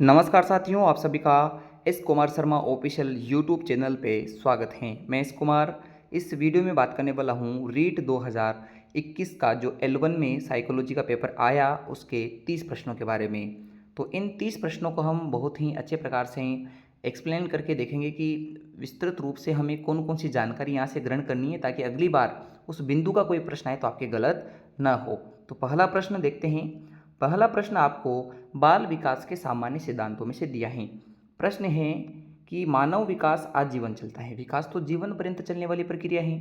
नमस्कार साथियों, आप सभी का S Kumar Sharma official YouTube channel पे स्वागत है। मैं एस कुमार इस वीडियो में बात करने वाला हूँ रीट 2021 का जो L1 में साइकोलॉजी का पेपर आया उसके 30 प्रश्नों के बारे में। तो इन 30 प्रश्नों को हम बहुत ही अच्छे प्रकार से एक्सप्लेन करके देखेंगे कि विस्तृत रूप से हमें कौन कौन सी जानकारी यहाँ से ग्रहण करनी है ताकि अगली बार उस बिंदु का कोई प्रश्न आए तो आपके गलत न हो। तो पहला प्रश्न देखते हैं। पहला प्रश्न आपको बाल विकास के सामान्य सिद्धांतों में से दिया है। प्रश्न है कि मानव विकास आजीवन चलता है। विकास तो जीवन पर्यंत चलने वाली प्रक्रिया है।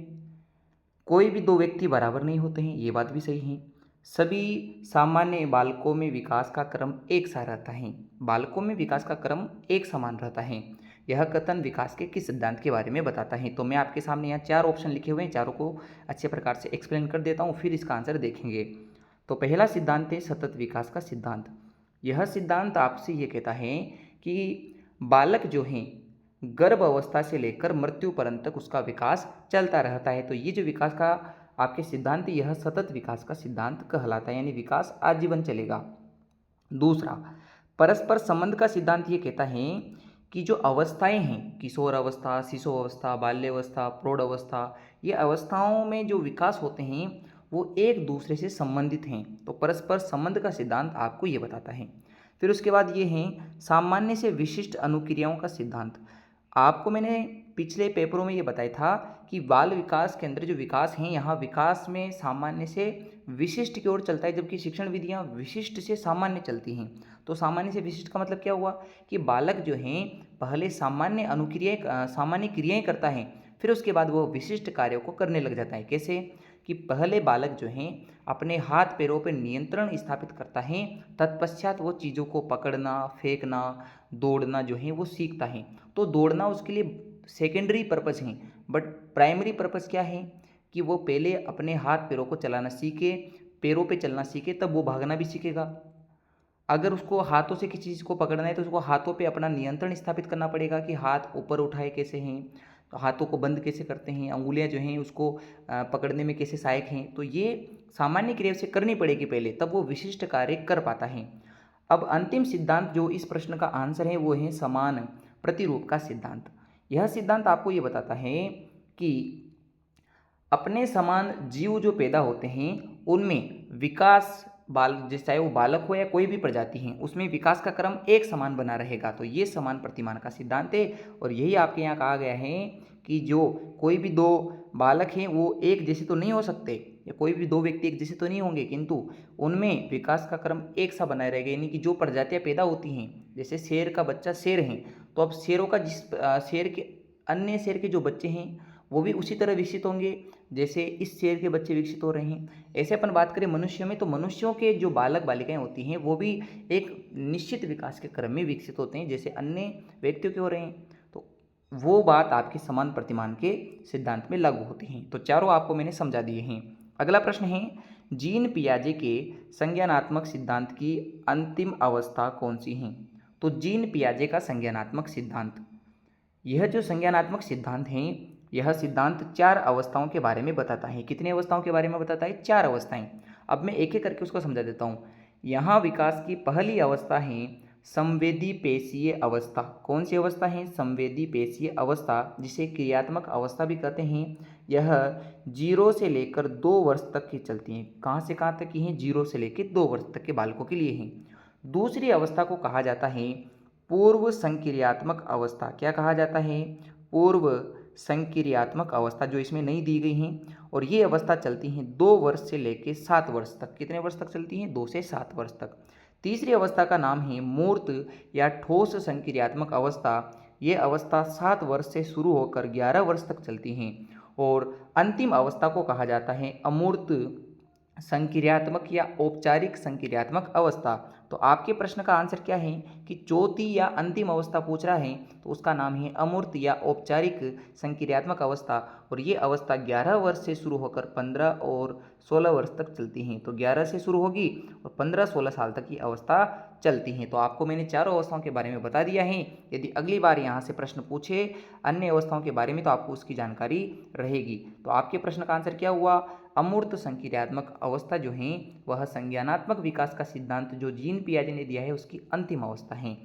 कोई भी दो व्यक्ति बराबर नहीं होते हैं, ये बात भी सही है। सभी सामान्य बालकों में विकास का क्रम एक सा रहता है। बालकों में विकास का क्रम एक समान रहता है। यह कथन विकास के किस सिद्धांत के बारे में बताता है? तो मैं आपके सामने यहाँ चार ऑप्शन लिखे हुए हैं, चारों को अच्छे प्रकार से एक्सप्लेन कर देता हूँ, फिर इसका आंसर देखेंगे। तो पहला सिद्धांत है सतत विकास का सिद्धांत। यह सिद्धांत आपसे ये कहता है कि बालक जो है गर्भ अवस्था से लेकर मृत्यु पर्यंत तक उसका विकास चलता रहता है। तो ये जो विकास का आपके सिद्धांत है, यह सतत विकास का सिद्धांत कहलाता है, यानी विकास आजीवन चलेगा। दूसरा, परस्पर संबंध का सिद्धांत ये कहता है कि जो अवस्थाएं हैं, किशोर अवस्था, शिशु अवस्था, बाल्यावस्था, प्रौढ़ अवस्था, ये अवस्थाओं में जो विकास होते हैं वो एक दूसरे से संबंधित हैं। तो परस्पर संबंध का सिद्धांत आपको ये बताता है। फिर उसके बाद ये है सामान्य से विशिष्ट अनुक्रियाओं का सिद्धांत। आपको मैंने पिछले पेपरों में ये बताया था कि बाल विकास के अंदर जो विकास हैं, यहाँ विकास में सामान्य से विशिष्ट की ओर चलता है, जबकि शिक्षण विधियाँ विशिष्ट से सामान्य चलती हैं। तो सामान्य से विशिष्ट का मतलब क्या हुआ कि बालक जो हैं पहले सामान्य क्रियाएं करता है, फिर उसके बाद वो विशिष्ट कार्यों को करने लग जाता है। कैसे कि पहले बालक जो हैं अपने हाथ पैरों पर नियंत्रण स्थापित करता है, तत्पश्चात वो चीज़ों को पकड़ना, फेंकना, दौड़ना जो है वो सीखता है। तो दौड़ना उसके लिए सेकेंडरी पर्पज़ है, बट प्राइमरी पर्पज़ क्या है कि वो पहले अपने हाथ पैरों को चलाना सीखे, पैरों पे चलना सीखे, तब वो भागना भी सीखेगा। अगर उसको हाथों से किसी चीज़ को पकड़ना है तो उसको हाथों पे अपना नियंत्रण स्थापित करना पड़ेगा कि हाथ ऊपर उठाए कैसे हैं, तो हाथों को बंद कैसे करते हैं, अंगुलियां जो हैं उसको पकड़ने में कैसे सहायक हैं। तो ये सामान्य क्रिया से करनी पड़ेगी पहले, तब वो विशिष्ट कार्य कर पाता है। अब अंतिम सिद्धांत जो इस प्रश्न का आंसर है वो है समान प्रतिरूप का सिद्धांत। यह सिद्धांत आपको ये बताता है कि अपने समान जीव जो पैदा होते हैं उनमें विकास जैसे चाहे वो बालक हो या कोई भी प्रजाति है, उसमें विकास का क्रम एक समान बना रहेगा। तो ये समान प्रतिमान का सिद्धांत है, और यही आपके यहाँ कहा गया है कि जो कोई भी दो बालक हैं वो एक जैसे तो नहीं हो सकते, या कोई भी दो व्यक्ति एक जैसे तो नहीं होंगे, किंतु उनमें विकास का क्रम एक सा बनाए रहेगा। यानी कि जो प्रजातियाँ पैदा होती हैं, जैसे शेर का बच्चा शेर है, तो अब शेरों का शेर के अन्य शेर के जो बच्चे हैं वो भी उसी तरह विकसित होंगे जैसे इस शेर के बच्चे विकसित हो रहे हैं। ऐसे अपन बात करें मनुष्य में, तो मनुष्यों के जो बालक बालिकाएं होती हैं वो भी एक निश्चित विकास के क्रम में विकसित होते हैं जैसे अन्य व्यक्तियों के हो रहे हैं। तो वो बात आपके समान प्रतिमान के सिद्धांत में लागू होती हैं। तो चारों आपको मैंने समझा दिए हैं। अगला प्रश्न है जीन पियाजे के संज्ञानात्मक सिद्धांत की अंतिम अवस्था कौन सी है? तो जीन पियाजे का संज्ञानात्मक सिद्धांत, यह जो संज्ञानात्मक सिद्धांत है, यह सिद्धांत चार अवस्थाओं के बारे में बताता है। कितनी अवस्थाओं के बारे में बताता है? चार अवस्थाएं। अब मैं एक एक करके उसको समझा देता हूँ। यहाँ विकास की पहली अवस्था है संवेदी पेशीय अवस्था। कौन सी अवस्था है? संवेदी पेशीय अवस्था, जिसे क्रियात्मक अवस्था भी कहते हैं। यह 0 से लेकर 2 वर्ष तक की चलती हैं। कहाँ से कहाँ तक की हैं? 0 से लेकर 2 वर्ष तक के बालकों के लिए हैं। दूसरी अवस्था को कहा जाता है पूर्व संक्रियात्मक अवस्था। क्या कहा जाता है? पूर्व संक्रियात्मक अवस्था, जो इसमें नहीं दी गई हैं। और ये अवस्था चलती हैं 2 वर्ष से लेकर 7 वर्ष तक। कितने वर्ष तक चलती हैं? 2 से 7 वर्ष तक। तीसरी अवस्था का नाम है मूर्त या ठोस संक्रियात्मक अवस्था। ये अवस्था 7 वर्ष से शुरू होकर 11 वर्ष तक चलती हैं। और अंतिम अवस्था को कहा जाता है अमूर्त संक्रियात्मक या औपचारिक संक्रियात्मक अवस्था। तो आपके प्रश्न का आंसर क्या है कि चौथी या अंतिम अवस्था पूछ रहा है, तो उसका नाम है अमूर्त या औपचारिक संक्रियात्मक अवस्था। और ये अवस्था 11 वर्ष से शुरू होकर 15 और 16 वर्ष तक चलती हैं। तो 11 से शुरू होगी और 15-16 साल तक की अवस्था चलती हैं। तो आपको मैंने चारों अवस्थाओं के बारे में बता दिया है। यदि अगली बार यहाँ से प्रश्न पूछे अन्य अवस्थाओं के बारे में तो आपको उसकी जानकारी रहेगी। तो आपके प्रश्न का आंसर क्या हुआ? अमूर्त संक्रियात्मक अवस्था जो है वह संज्ञानात्मक विकास का सिद्धांत जो जीन पियाजे ने दिया है उसकी अंतिम अवस्था है।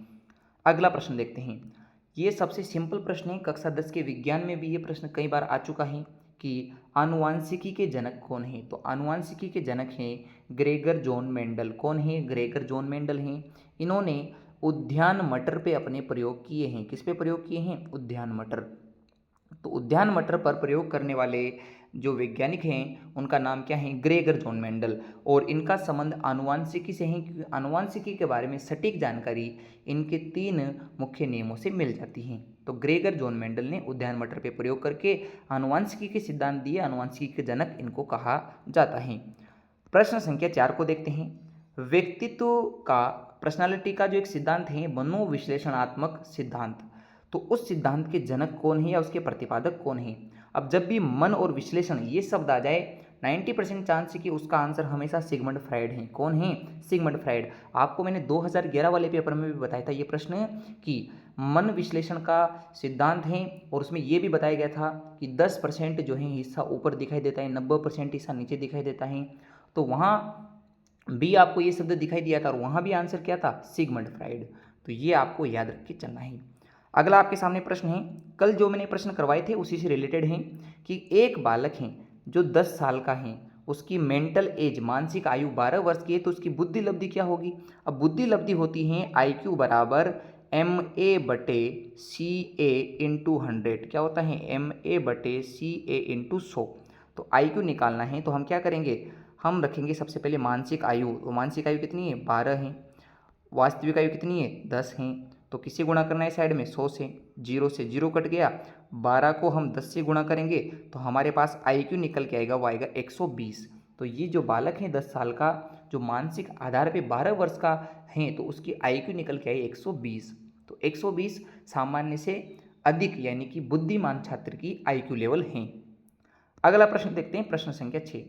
अगला प्रश्न देखते हैं। ये सबसे सिंपल प्रश्न है, कक्षा 10 के विज्ञान में भी ये प्रश्न कई बार आ चुका है कि आनुवांशिकी के जनक कौन है। तो आनुवांशिकी के जनक हैं ग्रेगर जॉन मेंडल। कौन है? ग्रेगर जॉन मेंडल हैं। इन्होंने उद्यान मटर पे अपने प्रयोग किए हैं। किस पे प्रयोग किए हैं? उद्यान मटर। तो उद्यान मटर पर प्रयोग करने वाले जो वैज्ञानिक हैं उनका नाम क्या है? Gregor John Mendel. और इनका संबंध आनुवांशिकी से है, क्योंकि आनुवांशिकी के बारे में सटीक जानकारी इनके 3 मुख्य नियमों से मिल जाती हैं। तो ग्रेगर जॉन मेंडल ने उद्यान मटर पर प्रयोग करके आनुवांशिकी के सिद्धांत दिए। आनुवांशिकी के जनक इनको कहा जाता है। प्रश्न संख्या 4 को देखते हैं। व्यक्तित्व का, पर्सनालिटी का जो एक सिद्धांत है मनोविश्लेषणात्मक सिद्धांत, तो उस सिद्धांत के जनक कौन है या उसके प्रतिपादक कौन है? अब जब भी मन और विश्लेषण ये शब्द आ जाए 90% चांस है कि उसका आंसर हमेशा सिगमंड फ्राइड है। कौन है? Sigmund Freud. आपको मैंने 2011 वाले पेपर में भी बताया था ये प्रश्न कि मन विश्लेषण का सिद्धांत है, और उसमें ये भी बताया गया था कि 10% जो है हिस्सा ऊपर दिखाई देता है, 90% हिस्सा नीचे दिखाई देता है। तो वहाँ भी आपको ये शब्द दिखाई दिया था और वहाँ भी आंसर क्या था? Sigmund Freud. तो ये आपको याद रख के चलना है। अगला आपके सामने प्रश्न है, कल जो मैंने प्रश्न करवाए थे उसी से रिलेटेड हैं कि एक बालक है जो 10 साल का है, उसकी मेंटल एज, मानसिक आयु 12 वर्ष की है, तो उसकी बुद्धि लब्धि क्या होगी? अब बुद्धि लब्धि होती है IQ बराबर MA/CA इंटू 100। क्या होता है? MA/CA into 100। तो IQ निकालना है तो हम क्या करेंगे? हम रखेंगे सबसे पहले मानसिक आयु। तो मानसिक आयु कितनी है? 12 है। वास्तविक आयु कितनी है? 10 है। तो किससे गुणा करना है साइड में? 100 से। 0 से 0 कट गया। 12 को हम 10 से गुणा करेंगे तो हमारे पास IQ निकल के आएगा, वो आएगा 120। तो ये जो बालक है 10 साल का, जो मानसिक आधार पे 12 वर्ष का है, तो उसकी IQ निकल के आई 120। तो 120 सामान्य से अधिक यानी कि बुद्धिमान छात्र की IQ लेवल है। अगला प्रश्न देखते हैं, प्रश्न संख्या 6।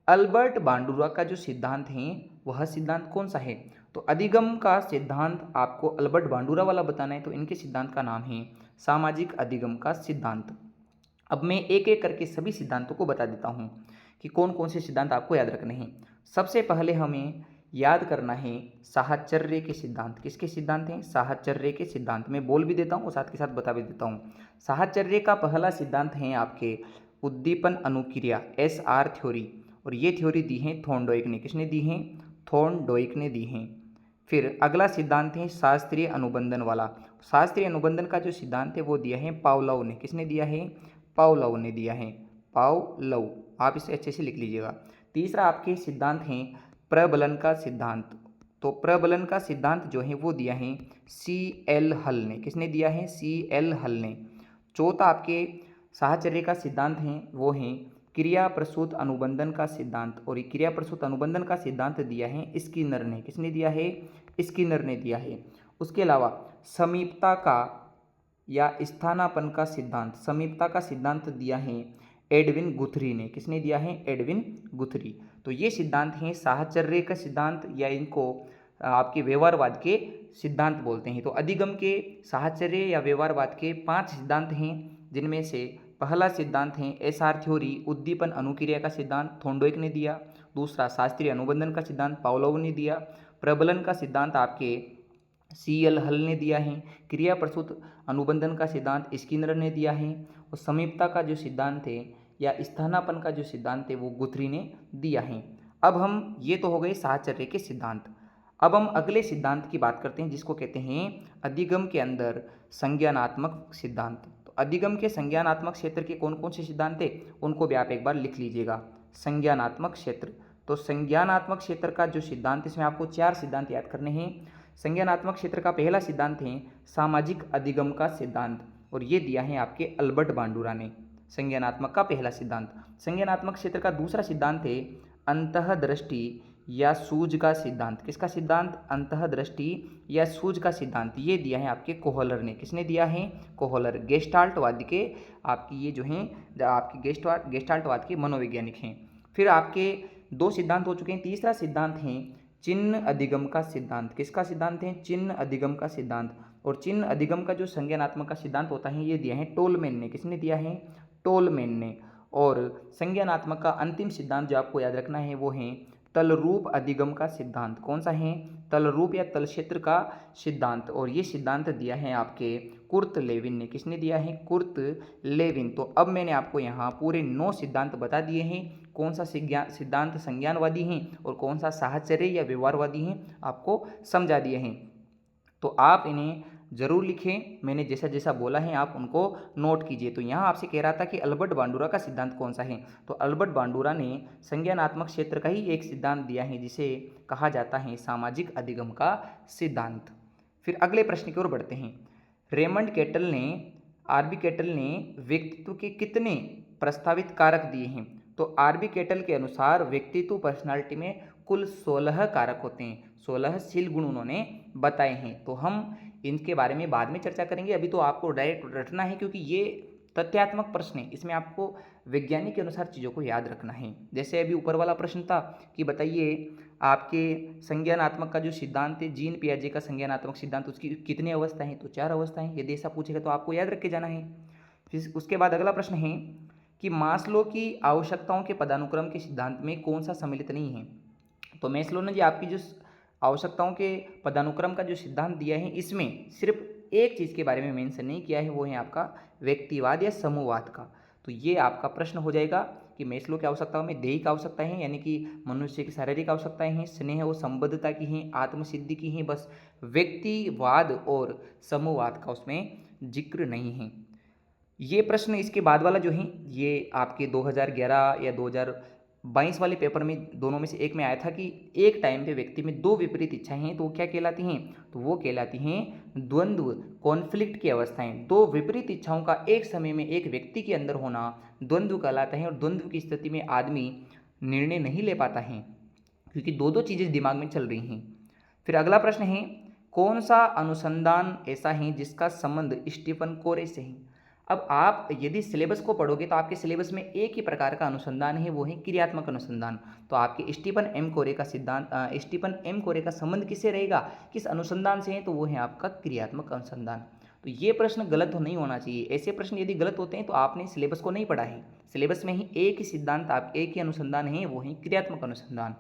अल्बर्ट बांडुरा का जो सिद्धांत है वह सिद्धांत कौन सा है? तो अधिगम का सिद्धांत आपको अल्बर्ट बांडुरा वाला बताना है, तो इनके सिद्धांत का नाम है सामाजिक अधिगम का सिद्धांत। अब मैं एक एक करके सभी सिद्धांतों को बता देता हूँ कि कौन कौन से सिद्धांत आपको याद रखने हैं। सबसे पहले हमें याद करना है साहचर्य के सिद्धांत। किसके सिद्धांत हैं? साहचर्य के सिद्धांत। मैं बोल भी देता हूँ और साथ के साथ बता भी देता हूँ। साहचर्य का पहला सिद्धांत है आपके उद्दीपन अनुक्रिया, SR थ्योरी, और ये थ्योरी दी है थॉर्नडाइक ने। किसने दी है? थॉर्नडाइक ने दी है। फिर अगला सिद्धांत है शास्त्रीय अनुबंधन वाला। शास्त्रीय अनुबंधन का जो सिद्धांत है वो दिया है पावलोव ने। किसने दिया है? पावलोव ने दिया है। पावलोव, आप इसे अच्छे से लिख लीजिएगा। तीसरा आपके सिद्धांत हैं प्रबलन का सिद्धांत। तो प्रबलन का सिद्धांत जो है वो दिया है CL हल ने। किसने दिया है? CL हल ने। चौथा आपके साहचर्य का सिद्धांत हैं वो हैं क्रिया प्रसूत अनुबंधन का सिद्धांत, और ये क्रिया प्रसूत अनुबंधन का सिद्धांत दिया है स्किनर ने। किसने दिया है? स्किनर ने दिया है। उसके अलावा समीपता का या स्थानापन्न का सिद्धांत, समीपता का सिद्धांत दिया है एडविन गुथरी ने। किसने दिया है? एडविन गुथरी। तो ये सिद्धांत हैं साहचर्य का सिद्धांत, या इनको आपके व्यवहारवाद के सिद्धांत बोलते हैं। तो अधिगम के, साहचर्य या व्यवहारवाद के 5 सिद्धांत हैं, जिनमें से पहला सिद्धांत है SR थ्योरी, उद्दीपन अनुक्रिया का सिद्धांत थॉर्नडाइक ने दिया। दूसरा शास्त्रीय अनुबंधन का सिद्धांत पावलोव ने दिया। प्रबलन का सिद्धांत आपके CL हल ने दिया है। क्रिया प्रसूत अनुबंधन का सिद्धांत स्किनर ने दिया है। और समीपता का जो सिद्धांत है या स्थानापन्न का जो सिद्धांत है वो गुथरी ने दिया है। अब हम, ये तो हो गए साहचर्य के सिद्धांत। अब हम अगले सिद्धांत की बात करते हैं जिसको कहते हैं अधिगम के अंदर संज्ञानात्मक सिद्धांत। तो अधिगम के संज्ञानात्मक क्षेत्र के कौन कौन से सिद्धांत है उनको भी आप एक बार लिख लीजिएगा। संज्ञानात्मक क्षेत्र, तो संज्ञानात्मक क्षेत्र का जो सिद्धांत, इसमें आपको 4 सिद्धांत याद करने हैं। संज्ञानात्मक क्षेत्र का पहला सिद्धांत है सामाजिक अधिगम का सिद्धांत, और ये दिया है आपके अल्बर्ट बांडुरा ने। संज्ञानात्मक का पहला सिद्धांत। संज्ञानात्मक क्षेत्र का दूसरा सिद्धांत है अंतःदृष्टि या सूझ का सिद्धांत। किसका सिद्धांत? अंतःदृष्टि या सूझ का सिद्धांत। ये दिया है आपके कोहलर ने। किसने दिया है? कोहलर। गेस्टाल्टवाद के आपकी ये जो हैं आपकी गेस्टाल्टवाद के मनोवैज्ञानिक हैं। फिर आपके 2 सिद्धांत हो चुके हैं। तीसरा सिद्धांत है चिन्ह अधिगम का सिद्धांत। किसका सिद्धांत है? चिन्ह अधिगम का सिद्धांत। और चिन्ह अधिगम का जो संज्ञानात्मक का सिद्धांत होता है ये दिया है टोलमैन ने। किसने दिया है? टोलमैन ने। और संज्ञानात्मक का अंतिम सिद्धांत जो आपको याद रखना है वो है तलरूप अधिगम का सिद्धांत। कौन सा है? तलरूप या तल क्षेत्र का सिद्धांत, और ये सिद्धांत दिया है आपके कुर्ट लेविन ने। किसने दिया है? Kurt Lewin. तो अब मैंने आपको यहाँ पूरे 9 सिद्धांत बता दिए हैं। कौन सा सिद्धांत संज्ञानवादी हैं और कौन सा साहचर्य या व्यवहारवादी हैं, आपको समझा दिए हैं। तो आप इन्हें जरूर लिखें, मैंने जैसा जैसा बोला है आप उनको नोट कीजिए। तो यहाँ आपसे कह रहा था कि अल्बर्ट बांडुरा का सिद्धांत कौन सा है, तो अल्बर्ट बांडुरा ने संज्ञानात्मक क्षेत्र का ही एक सिद्धांत दिया है जिसे कहा जाता है सामाजिक अधिगम का सिद्धांत। फिर अगले प्रश्न की ओर बढ़ते हैं। रेमंड केटल ने, आरबी केटल ने व्यक्तित्व के कितने प्रस्तावित कारक दिए हैं? तो आरबी केटल के अनुसार व्यक्तित्व पर्सनालिटी में कुल 16 कारक होते हैं, 16 शील गुण उन्होंने बताए हैं। तो हम इनके बारे में बाद में चर्चा करेंगे, अभी तो आपको डायरेक्ट रटना है क्योंकि ये तथ्यात्मक प्रश्न है, इसमें आपको वैज्ञानिक के अनुसार चीज़ों को याद रखना है। जैसे अभी ऊपर वाला प्रश्न था कि बताइए आपके संज्ञानात्मक का जो सिद्धांत है, जीन पियाजे का संज्ञानात्मक सिद्धांत, उसकी कितनी अवस्थाएं हैं? तो 4 अवस्थाएं। यदि ऐसा पूछेगा तो आपको याद रख के जाना है। फिर उसके बाद अगला प्रश्न है कि मास्लो की आवश्यकताओं के पदानुक्रम के सिद्धांत में कौन सा सम्मिलित नहीं है? तो मास्लो ने जी आपकी जो आवश्यकताओं के पदानुक्रम का जो सिद्धांत दिया है, इसमें सिर्फ एक चीज़ के बारे में मेंशन नहीं किया है, वो है आपका व्यक्तिवाद या समूहवाद का। तो ये आपका प्रश्न हो जाएगा कि मास्लो की आवश्यकताओं में दैहिक आवश्यकताएं हैं, यानी कि मनुष्य की शारीरिक आवश्यकताएं हैं, स्नेह और संबद्धता की हैं, आत्मसिद्धि की हैं, बस व्यक्तिवाद और समूहवाद का उसमें जिक्र नहीं है। ये प्रश्न इसके बाद वाला जो है ये आपके 2011 या 2022 वाले पेपर में दोनों में से एक में आया था कि एक टाइम पे व्यक्ति में 2 विपरीत इच्छाएं हैं, तो वो क्या कहलाती हैं? तो वो कहलाती हैं द्वंद्व, कॉन्फ्लिक्ट की अवस्थाएं। 2 विपरीत इच्छाओं का एक समय में एक व्यक्ति के अंदर होना द्वंद्व कहलाता है, और द्वंद्व की स्थिति में आदमी निर्णय नहीं ले पाता है क्योंकि दो चीज़ें दिमाग में चल रही हैं। फिर अगला प्रश्न है, कौन सा अनुसंधान ऐसा है जिसका संबंध स्टीफन कोरे से है? अब आप यदि सिलेबस को पढ़ोगे तो आपके सिलेबस में एक ही प्रकार का अनुसंधान है, वो है क्रियात्मक अनुसंधान। तो आपके स्टीफन एम कोरे का सिद्धांत, स्टीफन एम कोरे का संबंध किससे रहेगा, किस अनुसंधान से है? तो वो है आपका क्रियात्मक अनुसंधान। तो ये प्रश्न गलत नहीं होना चाहिए। ऐसे प्रश्न यदि गलत होते हैं तो आपने सिलेबस को नहीं पढ़ा है। सिलेबस में ही एक ही सिद्धांत, आप एक ही अनुसंधान है, वो है क्रियात्मक अनुसंधान।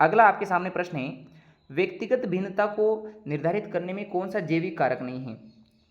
अगला आपके सामने प्रश्न है, व्यक्तिगत भिन्नता को निर्धारित करने में कौन सा जैविक कारक नहीं है?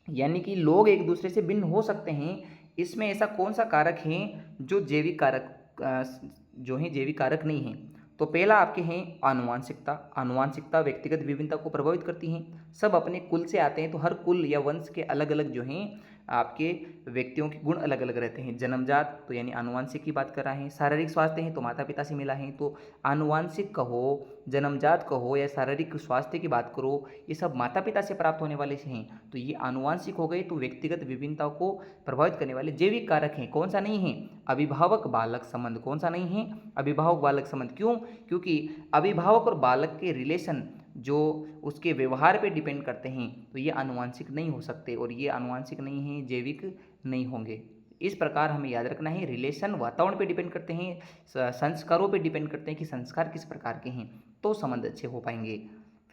यानी कि लोग एक दूसरे से भिन्न हो सकते हैं, इसमें ऐसा कौन सा कारक है जो जैविक कारक जो है जैविक कारक नहीं है? तो पहला आपके हैं आनुवांशिकता। आनुवांशिकता व्यक्तिगत विभिन्नता को प्रभावित करती हैं। सब अपने कुल से आते हैं, तो हर कुल या वंश के अलग अलग जो हैं आपके व्यक्तियों के गुण अलग अलग रहते हैं। जन्मजात तो यानी आनुवांशिक की बात कर रहे हैं। शारीरिक स्वास्थ्य है तो माता पिता से मिला है, तो आनुवांशिक कहो, जन्मजात कहो या शारीरिक स्वास्थ्य की बात करो, ये सब माता पिता से प्राप्त होने वाले से हैं। तो ये आनुवांशिक हो गए। तो व्यक्तिगत विभिन्नताओं को प्रभावित करने वाले जैविक कारक हैं। कौन सा नहीं है? अभिभावक बालक संबंध। कौन सा नहीं है? अभिभावक बालक संबंध। क्यों? क्योंकि अभिभावक और बालक के रिलेशन जो उसके व्यवहार पे डिपेंड करते हैं, तो ये आनुवांशिक नहीं हो सकते, और ये आनुवांशिक नहीं है, जैविक नहीं होंगे। इस प्रकार हमें याद रखना है, रिलेशन वातावरण पे डिपेंड करते हैं, संस्कारों पे डिपेंड करते हैं कि संस्कार किस प्रकार के हैं, तो संबंध अच्छे हो पाएंगे।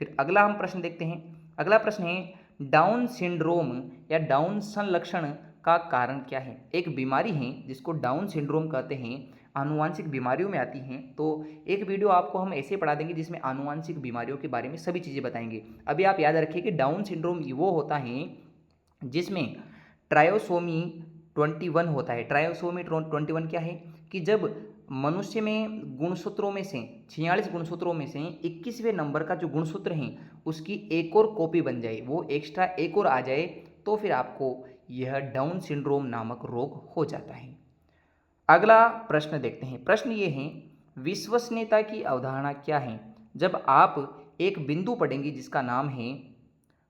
फिर अगला हम प्रश्न देखते हैं। अगला प्रश्न है, डाउन सिंड्रोम या डाउन संलक्षण का कारण क्या है? एक बीमारी है जिसको डाउन सिंड्रोम कहते हैं, आनुवांशिक बीमारियों में आती हैं। तो एक वीडियो आपको हम ऐसे पढ़ा देंगे जिसमें आनुवांशिक बीमारियों के बारे में सभी चीज़ें बताएंगे। अभी आप याद रखिए कि डाउन सिंड्रोम वो होता है जिसमें ट्रायोसोमी 21 होता है। ट्रायोसोमी 21 क्या है कि जब मनुष्य में गुणसूत्रों में से 46 गुणसूत्रों में से 21वें नंबर का जो गुणसूत्र है उसकी एक और कॉपी बन जाए, वो एक्स्ट्रा एक और आ जाए, तो फिर आपको यह डाउन सिंड्रोम नामक रोग हो जाता है। अगला प्रश्न देखते हैं। प्रश्न ये है, विश्वसनीयता की अवधारणा क्या है? जब आप एक बिंदु पढ़ेंगे जिसका नाम है,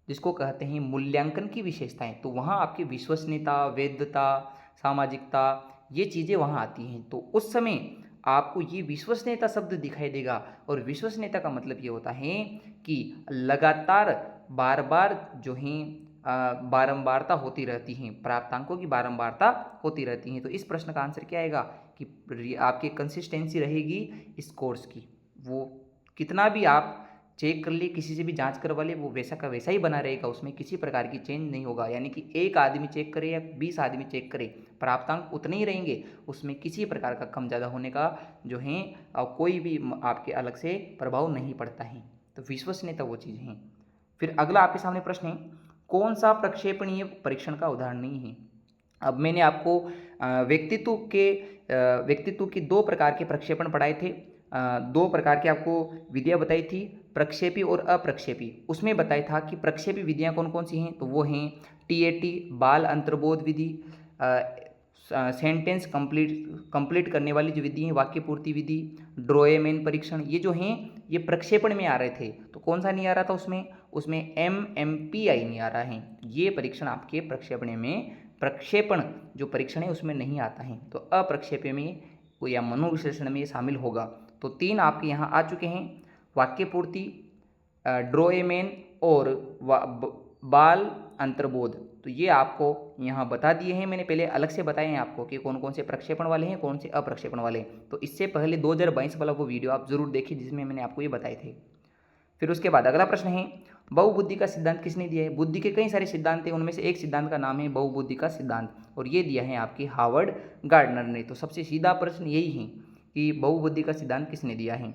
जिसको कहते हैं मूल्यांकन की विशेषताएं, तो वहाँ आपकी विश्वसनीयता, वैधता, सामाजिकता, ये चीज़ें वहाँ आती हैं। तो उस समय आपको ये विश्वसनीयता शब्द दिखाई देगा, और विश्वसनीयता का मतलब ये होता है कि लगातार बार बार जो है बारंबारता होती रहती है, प्राप्तांकों की बारंबारता होती रहती है। तो इस प्रश्न का आंसर क्या आएगा कि आपकी कंसिस्टेंसी रहेगी इस कोर्स की, वो कितना भी आप चेक कर लिए, किसी से भी जांच करवा ले, वो वैसा का वैसा ही बना रहेगा, उसमें किसी प्रकार की चेंज नहीं होगा। यानी कि एक आदमी चेक करे या 20 आदमी चेक करे, प्राप्तांक उतने ही रहेंगे, उसमें किसी प्रकार का कम ज़्यादा होने का जो है कोई भी आपके अलग से प्रभाव नहीं पड़ता है। तो विश्वसनीयता वो चीज़ है। फिर अगला आपके सामने प्रश्न है, कौन सा प्रक्षेपणीय परीक्षण का उदाहरण नहीं है। अब मैंने आपको व्यक्तित्व की दो प्रकार के प्रक्षेपण पढ़ाए थे। दो प्रकार की आपको विधियाँ बताई थी, प्रक्षेपी और अप्रक्षेपी। उसमें बताया था कि प्रक्षेपी विधियाँ कौन कौन सी हैं, तो वो हैं टीएटी बाल अंतर्बोध विधि, सेंटेंस कंप्लीट करने वाली जो विधि है वाक्य पूर्ति विधि, ड्रोएमेन परीक्षण, ये जो हैं ये प्रक्षेपण में आ रहे थे। तो कौन सा नहीं आ रहा था उसमें MMPI नहीं आ रहा है। ये परीक्षण आपके प्रक्षेपण में, प्रक्षेपण जो परीक्षण है उसमें नहीं आता है। तो अप्रक्षेप्य में या मनोविश्लेषण में शामिल होगा। तो 3 आपके यहाँ आ चुके हैं, वाक्य पूर्ति, ड्रोएमेन और बाल अंतर्बोध। तो ये आपको यहाँ बता दिए हैं, मैंने पहले अलग से बताए हैं आपको कि कौन कौन से प्रक्षेपण वाले हैं, कौन से अप्रक्षेपण वाले हैं। तो इससे पहले 2022 वाला वो वीडियो आप जरूर देखिए जिसमें मैंने आपको ये बताए थे। फिर उसके बाद अगला प्रश्न है, बहुबुद्धि का सिद्धांत किसने दिया है। बुद्धि के कई सारे सिद्धांत हैं, उनमें से एक सिद्धांत का नाम है बहुबुद्धि का सिद्धांत, और ये दिया है आपके हार्वर्ड गार्डनर ने। तो सबसे सीधा प्रश्न यही है कि बहुबुद्धि का सिद्धांत किसने दिया है।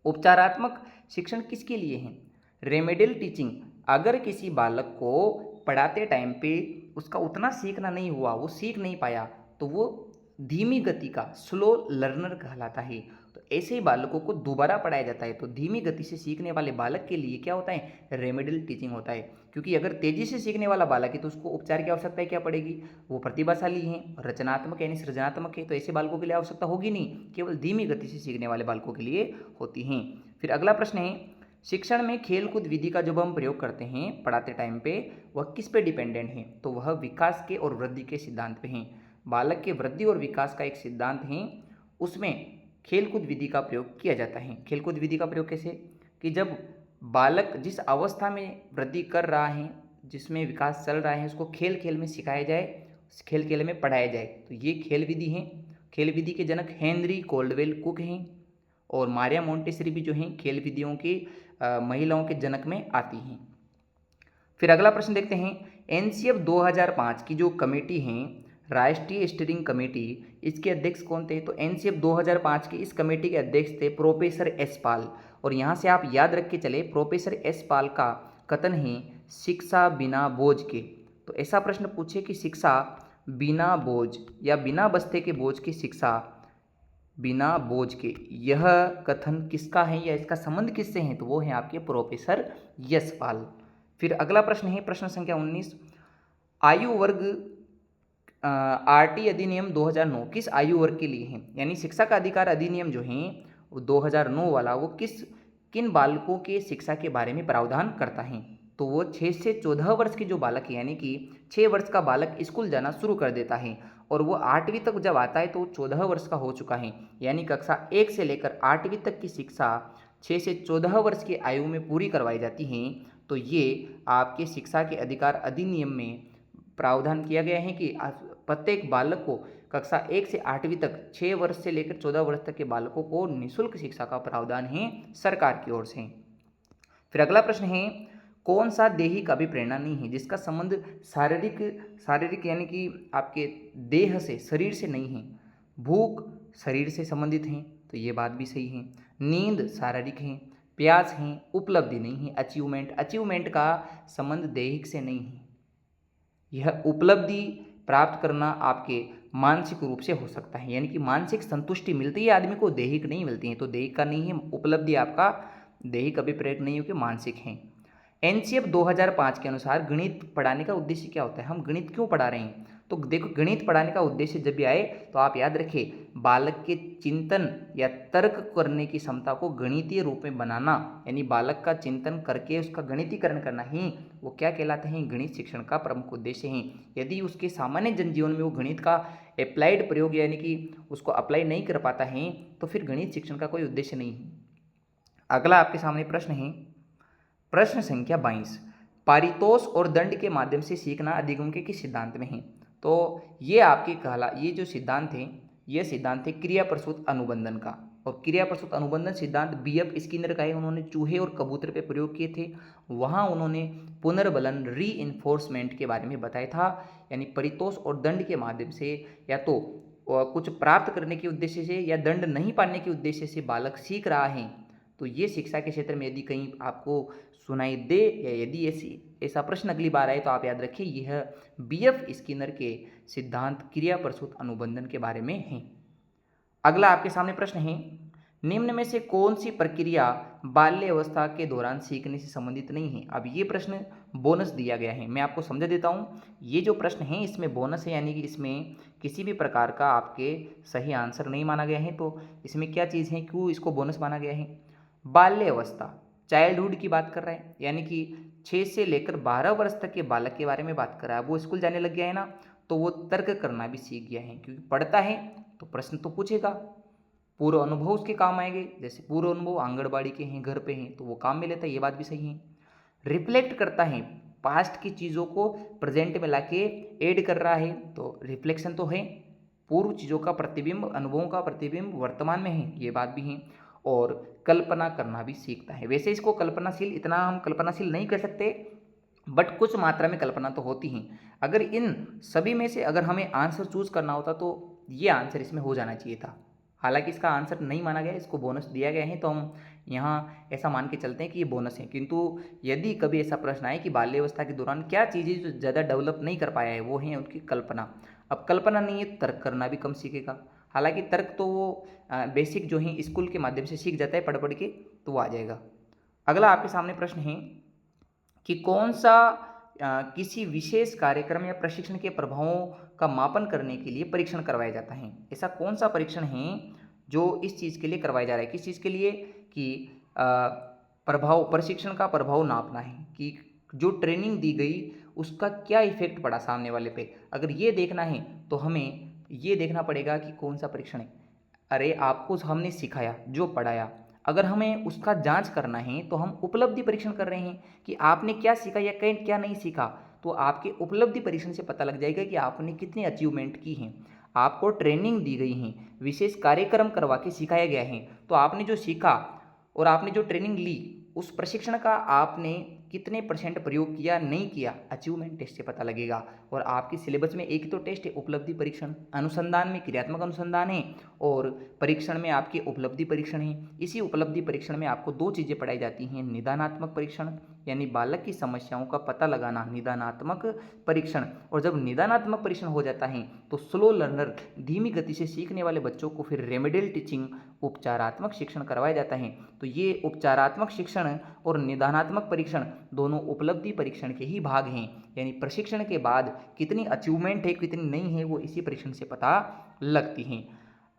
उपचारात्मक शिक्षण किसके लिए है। रेमेडियल टीचिंग, अगर किसी बालक को पढ़ाते टाइम पे उसका उतना सीखना नहीं हुआ, वो सीख नहीं पाया, तो वो धीमी गति का स्लो लर्नर कहलाता है। तो ऐसे ही बालकों को दोबारा पढ़ाया जाता है। तो धीमी गति से सीखने वाले बालक के लिए क्या होता है, रेमेडियल टीचिंग होता है। क्योंकि अगर तेजी से सीखने वाला बालक है तो उसको उपचार की आवश्यकता क्या पड़ेगी, वो प्रतिभाशाली है, रचनात्मक यानी सृजनात्मक है, तो ऐसे बालकों के लिए आवश्यकता होगी नहीं, केवल धीमी गति से सीखने वाले बालकों के लिए होती हैं। फिर अगला प्रश्न है, शिक्षण में खेलकूद विधि का जब हम प्रयोग करते हैं पढ़ाते टाइम पे, वह किस पे डिपेंडेंट है, तो वह विकास के और वृद्धि के सिद्धांत पे हैं। बालक के वृद्धि और विकास का एक सिद्धांत है, उसमें खेलकूद विधि का प्रयोग किया जाता है। खेलकूद विधि का प्रयोग कैसे, कि जब बालक जिस अवस्था में वृद्धि कर रहा है, जिसमें विकास चल रहा है, उसको खेल खेल में सिखाया जाए, खेल खेल में पढ़ाया जाए, तो ये खेल विधि है। खेल विधि के जनक हेनरी कोल्डवेल कुक हैं, और मारिया मोंटेसरी भी जो हैं खेल विधियों की महिलाओं के जनक में आती हैं। फिर अगला प्रश्न देखते हैं, एनसीएफ 2005 की जो कमेटी है, राष्ट्रीय स्टीयरिंग कमेटी, इसके अध्यक्ष कौन थे, तो एनसीएफ 2005 की इस कमेटी के अध्यक्ष थे प्रोफेसर एस पाल। और यहाँ से आप याद रख के चले, प्रोफेसर एस पाल का कथन है शिक्षा बिना बोझ के। तो ऐसा प्रश्न पूछे कि शिक्षा बिना बोझ या बिना बस्ते के बोझ की शिक्षा बिना बोझ के, यह कथन किसका है या इसका संबंध किससे है, तो वो है आपके प्रोफेसर यशपाल। फिर अगला प्रश्न है प्रश्न संख्या 19, आयु वर्ग आरटी अधिनियम 2009 किस आयु वर्ग के लिए है। यानी शिक्षा का अधिकार अधिनियम जो है वो 2009 वाला, वो किन बालकों के शिक्षा के बारे में प्रावधान करता है, तो वो 6 से 14 वर्ष के जो बालक है, यानी कि 6 वर्ष का बालक स्कूल जाना शुरू कर देता है और वो 8वीं तक जब आता है तो वो 14 वर्ष का हो चुका है। यानी कक्षा 1 से लेकर 8वीं तक की शिक्षा 6 से 14 वर्ष की आयु में पूरी करवाई जाती हैं। तो ये आपके शिक्षा के अधिकार अधिनियम में प्रावधान किया गया है कि प्रत्येक बालक को कक्षा 1 से 8वीं तक 6 वर्ष से लेकर 14 वर्ष तक के बालकों को निःशुल्क शिक्षा का प्रावधान है सरकार की ओर से। फिर अगला प्रश्न है, कौन सा देहिक अभिप्रेरणा नहीं है जिसका संबंध शारीरिक यानी कि आपके देह से, शरीर से नहीं है। भूख शरीर से संबंधित है, तो ये बात भी सही है। नींद शारीरिक है, प्यास है, उपलब्धि नहीं है, अचीवमेंट का संबंध देहिक से नहीं है। यह उपलब्धि प्राप्त करना आपके मानसिक रूप से हो सकता है, यानी कि मानसिक संतुष्टि मिलती है आदमी को, देहिक नहीं मिलती है। तो देहिक का नहीं है, उपलब्धि आपका देहिक अभिप्रेरक नहीं हो कि मानसिक है। एनसीएफ 2005 के अनुसार गणित पढ़ाने का उद्देश्य क्या होता है, हम गणित क्यों पढ़ा रहे हैं, तो देखो गणित पढ़ाने का उद्देश्य जब भी आए तो आप याद रखें, बालक के चिंतन या तर्क करने की क्षमता को गणितीय रूप में बनाना, यानी बालक का चिंतन करके उसका गणितीकरण करना ही वो क्या कहलाते हैं, गणित शिक्षण का प्रमुख उद्देश्य है। यदि उसके सामान्य जनजीवन में वो गणित का अप्लाइड प्रयोग यानी कि उसको अप्लाई नहीं कर पाता है तो फिर गणित शिक्षण का कोई उद्देश्य नहीं है। अगला आपके सामने प्रश्न है प्रश्न संख्या 22, पारितोष और दंड के माध्यम से सीखना अधिगम के किस सिद्धांत में है। तो ये आपके ये जो सिद्धांत है, ये सिद्धांत है क्रिया प्रसूत अनुबंधन का, और क्रिया प्रसूत अनुबंधन सिद्धांत बीएफ स्किनर का है। उन्होंने चूहे और कबूतर पे प्रयोग किए थे, वहाँ उन्होंने पुनर्बलन री के बारे में बताया था, यानी परितोष और दंड के माध्यम से या तो कुछ प्राप्त करने के उद्देश्य से या दंड नहीं पाने के उद्देश्य से बालक सीख रहा है, तो ये शिक्षा के क्षेत्र में यदि कहीं आपको सुनाई दे या यदि ऐसा प्रश्न अगली बार आए तो आप याद रखिए यह बीएफ स्किनर के सिद्धांत क्रिया प्रसूत अनुबंधन के बारे में है। अगला आपके सामने प्रश्न है, निम्न में से कौन सी प्रक्रिया बाल्य अवस्था के दौरान सीखने से संबंधित नहीं है। अब ये प्रश्न बोनस दिया गया है, मैं आपको समझा देता हूँ। ये जो प्रश्न है इसमें बोनस है, यानी कि इसमें किसी भी प्रकार का आपके सही आंसर नहीं माना गया है। तो इसमें क्या चीज़ है, क्यों इसको बोनस माना गया है। बाल्य अवस्था चाइल्डहुड की बात कर रहा है, यानी कि 6 से लेकर 12 वर्ष तक के बालक के बारे में बात कर रहा है। वो स्कूल जाने लग गया है ना, तो वो तर्क करना भी सीख गया है, क्योंकि पढ़ता है तो प्रश्न तो पूछेगा। पूर्व अनुभव उसके काम आएंगे, जैसे पूर्व अनुभव आंगनबाड़ी के हैं, घर पे हैं, तो वो काम में लेता है, ये बात भी सही है। रिफ्लेक्ट करता है, पास्ट की चीज़ों को प्रेजेंट में लाके ऐड कर रहा है, तो रिफ्लेक्शन तो है। पूर्व चीज़ों का प्रतिबिंब, अनुभवों का प्रतिबिंब वर्तमान में है, ये बात भी है। और कल्पना करना भी सीखता है। वैसे इसको कल्पनाशील, इतना हम कल्पनाशील नहीं कर सकते, बट कुछ मात्रा में कल्पना तो होती ही। अगर इन सभी में से अगर हमें आंसर चूज करना होता तो ये आंसर इसमें हो जाना चाहिए था। हालांकि इसका आंसर नहीं माना गया, इसको बोनस दिया गया है, तो हम यहाँ ऐसा मान के चलते हैं कि ये बोनस है। किंतु यदि कभी ऐसा प्रश्न आए कि बाल्यावस्था के दौरान क्या चीज़ें जो ज़्यादा डेवलप नहीं कर पाया है, वो है उनकी कल्पना। अब कल्पना नहीं है, तर्क करना भी कम सीखेगा। हालांकि तर्क तो वो बेसिक जो है स्कूल के माध्यम से सीख जाता है, पढ़ पढ़ के, तो वो आ जाएगा। अगला आपके सामने प्रश्न है कि कौन सा किसी विशेष कार्यक्रम या प्रशिक्षण के प्रभावों का मापन करने के लिए परीक्षण करवाया जाता है। ऐसा कौन सा परीक्षण है जो इस चीज़ के लिए करवाया जा रहा है, किस चीज़ के लिए, कि प्रभाव, प्रशिक्षण का प्रभाव नापना है, कि जो ट्रेनिंग दी गई उसका क्या इफेक्ट पड़ा सामने वाले पे। अगर ये देखना है तो हमें ये देखना पड़ेगा कि कौन सा परीक्षण है। अरे आपको हमने सिखाया, जो पढ़ाया, अगर हमें उसका जांच करना है तो हम उपलब्धि परीक्षण कर रहे हैं कि आपने क्या सीखा या कहीं क्या नहीं सीखा। तो आपके उपलब्धि परीक्षण से पता लग जाएगा कि आपने कितनी अचीवमेंट की हैं। आपको ट्रेनिंग दी गई है, विशेष कार्यक्रम करवा के सिखाया गया है, तो आपने जो सीखा और आपने जो ट्रेनिंग ली, उस प्रशिक्षण का आपने कितने परसेंट प्रयोग किया, नहीं किया, अचीवमेंट टेस्ट से पता लगेगा। और आपके सिलेबस में एक तो टेस्ट है उपलब्धि परीक्षण, अनुसंधान में क्रियात्मक अनुसंधान है और परीक्षण में आपके उपलब्धि परीक्षण है। इसी उपलब्धि परीक्षण में आपको दो चीज़ें पढ़ाई जाती हैं, निदानात्मक परीक्षण यानी बालक की समस्याओं का पता लगाना, निदानात्मक परीक्षण। और जब निदानात्मक परीक्षण हो जाता है तो स्लो लर्नर, धीमी गति से सीखने वाले बच्चों को फिर रेमेडियल टीचिंग, उपचारात्मक शिक्षण करवाया जाता है। तो ये उपचारात्मक शिक्षण और निदानात्मक परीक्षण दोनों उपलब्धि परीक्षण के ही भाग हैं, यानी प्रशिक्षण के बाद कितनी अचीवमेंट है कितनी नहीं है वो इसी परीक्षण से पता लगती हैं।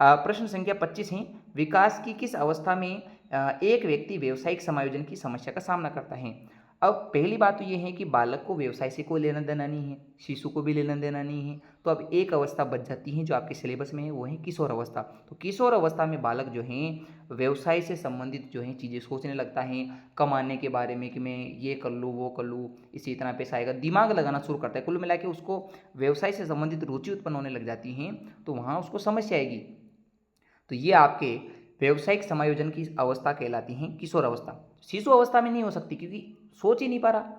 प्रश्न संख्या 25 है, विकास की किस अवस्था में एक व्यक्ति व्यावसायिक समायोजन की समस्या का सामना करता है। अब पहली बात तो ये है कि बालक को व्यवसाय से कोई लेना देना नहीं है, शिशु को भी लेना देना नहीं है। तो अब एक अवस्था बच जाती है जो आपके सिलेबस में है, वो है किशोर अवस्था। तो किशोर अवस्था में बालक जो है व्यवसाय से संबंधित जो है चीज़ें सोचने लगता है, कमाने के बारे में कि मैं ये कर लूँ वो कर लूँ, इससे इतना पैसा आएगा, दिमाग लगाना शुरू करता है। कुल मिला के उसको व्यवसाय से संबंधित रुचि उत्पन्न होने लग जाती है, तो वहाँ उसको समस्या आएगी। तो ये आपके व्यावसायिक समायोजन की अवस्था कहलाती हैं किशोर अवस्था। शिशु अवस्था में नहीं हो सकती क्योंकि सोच ही नहीं पा रहा।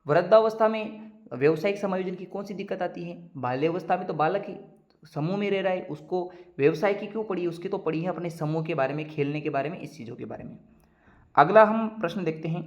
वृद्धावस्था में व्यावसायिक समायोजन की कौन सी दिक्कत आती है। बाल्यावस्था में तो बालक ही समूह में रह रहा है, उसको व्यवसाय की क्यों पड़ी, उसकी तो पड़ी है अपने समूह के बारे में, खेलने के बारे में, इस चीज़ों के बारे में। अगला हम प्रश्न देखते हैं,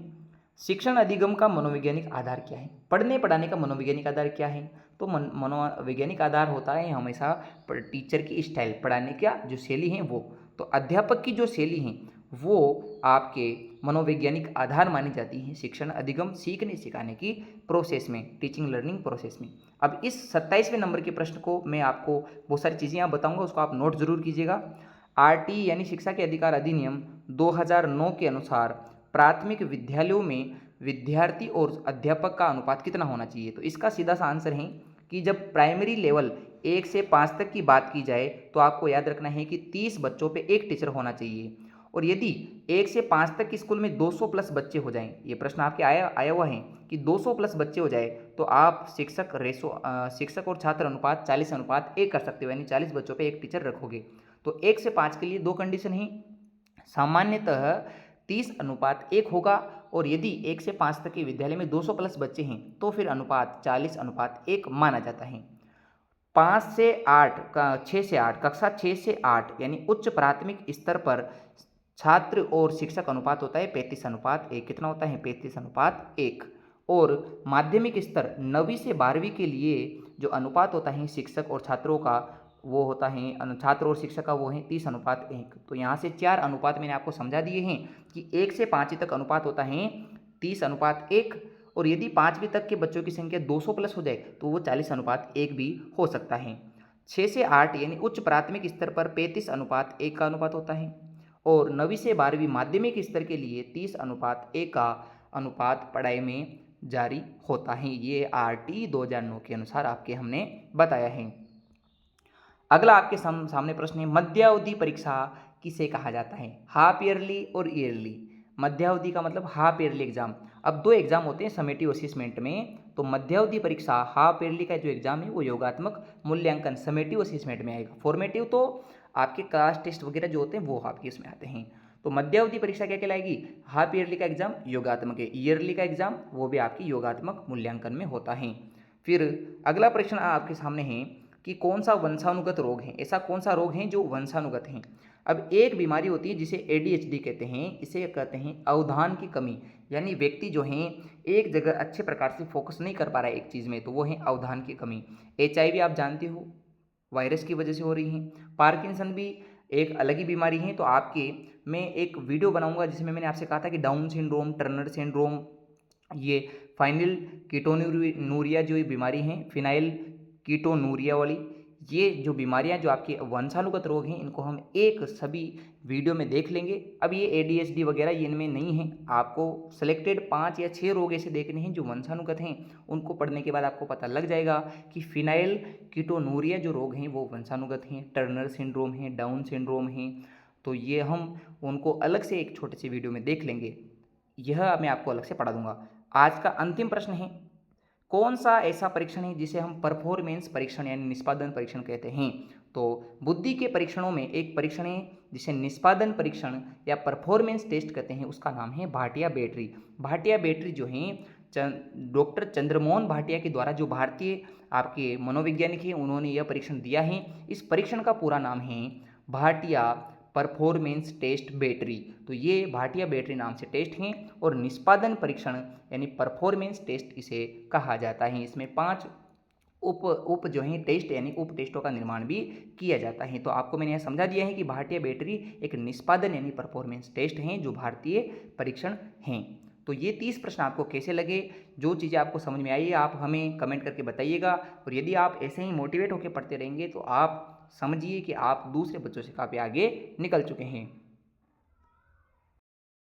शिक्षण अधिगम का मनोवैज्ञानिक आधार क्या है। पढ़ने पढ़ाने का मनोवैज्ञानिक आधार क्या है। तो मनोवैज्ञानिक आधार होता है हमेशा टीचर की स्टाइल, पढ़ाने का जो शैली है वो। तो अध्यापक की जो शैली है वो आपके मनोवैज्ञानिक आधार मानी जाती है शिक्षण अधिगम, सीखने सिखाने की प्रोसेस में, टीचिंग लर्निंग प्रोसेस में। अब इस 27वें नंबर के प्रश्न को मैं आपको बहुत सारी चीज़ें यहाँ बताऊंगा, उसको आप नोट जरूर कीजिएगा। आरटी यानी शिक्षा के अधिकार अधिनियम 2009 के अनुसार प्राथमिक विद्यालयों में विद्यार्थी और अध्यापक का अनुपात कितना होना चाहिए। तो इसका सीधा सा आंसर है कि जब प्राइमरी लेवल 1 से 5 तक की बात की जाए तो आपको याद रखना है कि 30 बच्चों पे एक टीचर होना चाहिए। और यदि 1 से 5 तक की स्कूल में 200 प्लस बच्चे हो जाएं, ये प्रश्न आपके आया हुआ है कि 200 प्लस बच्चे हो जाए तो आप शिक्षक और छात्र अनुपात 40:1 कर सकते हो, यानी 40 बच्चों पे एक टीचर रखोगे। तो 1 से 5 के लिए दो कंडीशन है, सामान्यतः 30:1 होगा, और यदि 1 से 5 तक के विद्यालय में 200 प्लस बच्चे हैं तो फिर अनुपात 40:1 माना जाता है। 5 से 8 का 6 से 8 कक्षा 6 से 8 यानी उच्च प्राथमिक स्तर पर छात्र और शिक्षक अनुपात होता है 35:1। कितना होता है? 35:1। और माध्यमिक स्तर 9वीं से 12वीं के लिए जो अनुपात होता है शिक्षक और छात्रों का, वो होता है छात्र और शिक्षक का, वो है 30:1। तो यहाँ से 4 अनुपात मैंने आपको समझा दिए हैं कि 1 से 5वीं तक अनुपात होता है 30:1, और यदि 5वीं तक के बच्चों की संख्या 200 प्लस हो जाए तो वो 40:1 भी हो सकता है। 6 से 8 यानी उच्च प्राथमिक स्तर पर 35:1 का अनुपात होता है, और 9वीं से 12वीं माध्यमिक स्तर के लिए 30:1 का अनुपात पढ़ाई में जारी होता है। ये RT 2009 के अनुसार आपके हमने बताया है। अगला आपके सामने प्रश्न है, मध्यावधि परीक्षा किसे कहा जाता है? हाफ ईयरली और ईयरली। मध्यावधि का मतलब हाफ ईयरली एग्जाम। अब दो एग्जाम होते हैं समेटिव असेसमेंट में, तो मध्यावधि परीक्षा हाफ ईयरली का जो एग्जाम है वो योगात्मक मूल्यांकन समेटिव असेसमेंट में आएगा। फॉर्मेटिव तो आपके क्लास टेस्ट वगैरह जो होते हैं वो आपके इसमें आते हैं। तो मध्यावधि परीक्षा क्या कहलाएगी? हाफ ईयरली का एग्जाम योगात्मक है, ईयरली का एग्जाम वो भी आपकी योगात्मक मूल्यांकन में होता है। फिर अगला प्रश्न आपके सामने है कि कौन सा वंशानुगत रोग है? ऐसा कौन सा रोग है जो वंशानुगत है? अब एक बीमारी होती है जिसे ADHD कहते हैं, इसे कहते हैं अवधान की कमी, यानी व्यक्ति जो है एक जगह अच्छे प्रकार से फोकस नहीं कर पा रहा है एक चीज़ में, तो वो है अवधान की कमी। HIV आप जानते हो वायरस की वजह से हो रही है। पार्किंसन भी एक अलग ही बीमारी है। तो आपके मैं एक वीडियो बनाऊंगा जिसमें मैंने आपसे कहा था कि डाउन सिंड्रोम, टर्नर सिंड्रोम, ये फाइनल कीटोनूरिया जो ये बीमारी है, फिनाइल कीटोनूरिया वाली, ये जो बीमारियां जो आपके वंशानुगत रोग हैं, इनको हम एक सभी वीडियो में देख लेंगे। अब ये ADHD वगैरह ये इनमें नहीं है, आपको सिलेक्टेड 5 या 6 रोग ऐसे देखने हैं जो वंशानुगत हैं। उनको पढ़ने के बाद आपको पता लग जाएगा कि फिनाइल कीटोनूरिया जो रोग हैं वो वंशानुगत हैं, टर्नर सिंड्रोम है, डाउन सिंड्रोम है। तो ये हम उनको अलग से एक छोटे से वीडियो में देख लेंगे, यह मैं आपको अलग से पढ़ा दूंगा। आज का अंतिम प्रश्न है, कौन सा ऐसा परीक्षण है जिसे हम परफॉर्मेंस परीक्षण यानी निष्पादन परीक्षण कहते हैं? तो बुद्धि के परीक्षणों में एक परीक्षण है जिसे निष्पादन परीक्षण या परफॉर्मेंस टेस्ट कहते हैं, उसका नाम है भाटिया बैटरी। भाटिया बैटरी जो है डॉक्टर चंद्रमोहन भाटिया के द्वारा, जो भारतीय आपके मनोवैज्ञानिक हैं, उन्होंने यह परीक्षण दिया है। इस परीक्षण का पूरा नाम है भाटिया परफॉर्मेंस टेस्ट बैटरी। तो ये भाटिया बैटरी नाम से टेस्ट हैं, और निष्पादन परीक्षण यानी परफॉर्मेंस टेस्ट इसे कहा जाता है। इसमें 5 उप जो है टेस्ट यानी उप टेस्टों का निर्माण भी किया जाता है। तो आपको मैंने यह समझा दिया है कि भाटिया बैटरी एक निष्पादन यानी परफॉर्मेंस टेस्ट हैं जो भारतीय परीक्षण हैं। तो ये 30 प्रश्न आपको कैसे लगे, जो चीज़ें आपको समझ में आई है आप हमें कमेंट करके बताइएगा। और यदि आप ऐसे ही मोटिवेट होकर पढ़ते रहेंगे तो आप समझिए कि आप दूसरे बच्चों से काफ़ी आगे निकल चुके हैं।